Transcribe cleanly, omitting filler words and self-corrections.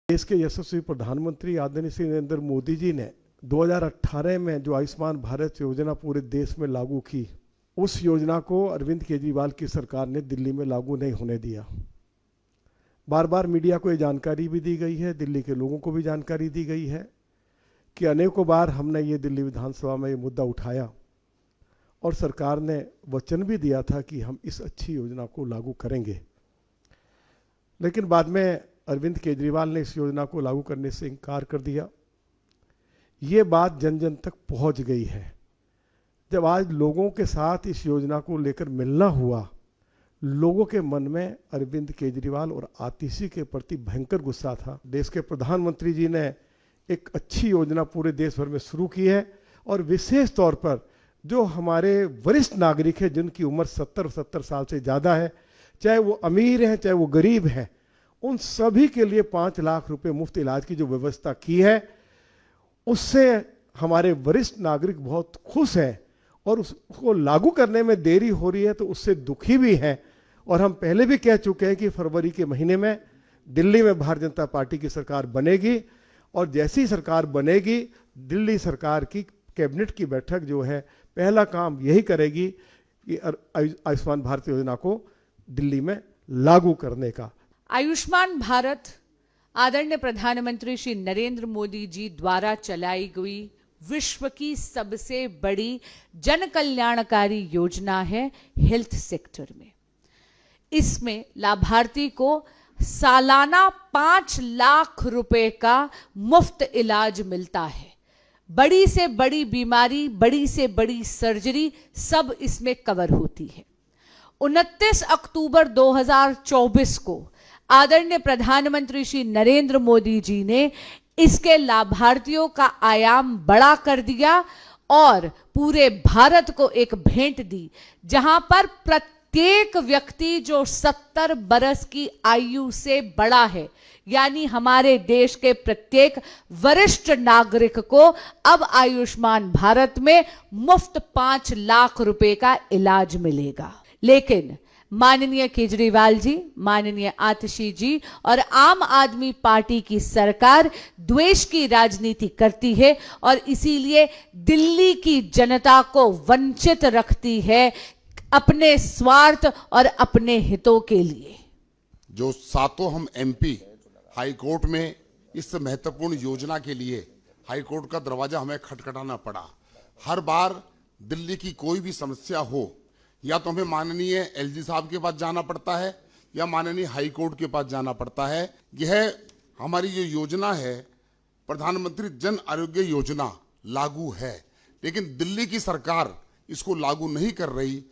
देश के यशस्वी प्रधानमंत्री आदरणीय श्री नरेंद्र मोदी जी ने 2018 में जो आयुष्मान भारत योजना पूरे देश में लागू की, उस योजना को अरविंद केजरीवाल की सरकार ने दिल्ली में लागू नहीं होने दिया। बार बार मीडिया को ये जानकारी भी दी गई है, दिल्ली के लोगों को भी जानकारी दी गई है कि अनेकों बार हमने ये दिल्ली विधानसभा में ये मुद्दा उठाया और सरकार ने वचन भी दिया था कि हम इस अच्छी योजना को लागू करेंगे। लेकिन बाद में अरविंद केजरीवाल ने इस योजना को लागू करने से इनकार कर दिया। ये बात जन जन तक पहुंच गई है। जब आज लोगों के साथ इस योजना को लेकर मिलना हुआ, लोगों के मन में अरविंद केजरीवाल और आतिशी के प्रति भयंकर गुस्सा था। देश के प्रधानमंत्री जी ने एक अच्छी योजना पूरे देश भर में शुरू की है और विशेष तौर पर जो हमारे वरिष्ठ नागरिक हैं, जिनकी उम्र 70 साल से ज़्यादा है, चाहे वो अमीर हैं चाहे वो गरीब हैं, उन सभी के लिए 5 लाख रुपए मुफ्त इलाज की जो व्यवस्था की है, उससे हमारे वरिष्ठ नागरिक बहुत खुश हैं और उसको लागू करने में देरी हो रही है तो उससे दुखी भी हैं। और हम पहले भी कह चुके हैं कि फरवरी के महीने में दिल्ली में भारतीय जनता पार्टी की सरकार बनेगी और जैसी सरकार बनेगी, दिल्ली सरकार की कैबिनेट की बैठक जो है, पहला काम यही करेगी कि आयुष्मान भारत योजना को दिल्ली में लागू करने का। आयुष्मान भारत आदरणीय प्रधानमंत्री श्री नरेंद्र मोदी जी द्वारा चलाई गई विश्व की सबसे बड़ी जन कल्याणकारी योजना है हेल्थ सेक्टर में। इसमें लाभार्थी को सालाना 5 लाख रुपए का मुफ्त इलाज मिलता है। बड़ी से बड़ी बीमारी, बड़ी से बड़ी सर्जरी सब इसमें कवर होती है। 29 अक्टूबर 2024 को आदरणीय प्रधानमंत्री श्री नरेंद्र मोदी जी ने इसके लाभार्थियों का आयाम बड़ा कर दिया और पूरे भारत को एक भेंट दी, जहां पर प्रत्येक व्यक्ति जो 70 बरस की आयु से बड़ा है, यानी हमारे देश के प्रत्येक वरिष्ठ नागरिक को अब आयुष्मान भारत में मुफ्त 5 लाख रुपए का इलाज मिलेगा। लेकिन माननीय केजरीवाल जी, माननीय आतिशी जी और आम आदमी पार्टी की सरकार द्वेष की राजनीति करती है और इसीलिए दिल्ली की जनता को वंचित रखती है अपने स्वार्थ और अपने हितों के लिए। जो सातों हम एमपी हाई कोर्ट में इस महत्वपूर्ण योजना के लिए हाई कोर्ट का दरवाजा हमें खटखटाना पड़ा। हर बार दिल्ली की कोई भी समस्या हो, या तो हमें माननीय एलजी साहब के पास जाना पड़ता है या माननीय हाई कोर्ट के पास जाना पड़ता है। यह हमारी जो योजना है, प्रधानमंत्री जन आरोग्य योजना, लागू है, लेकिन दिल्ली की सरकार इसको लागू नहीं कर रही।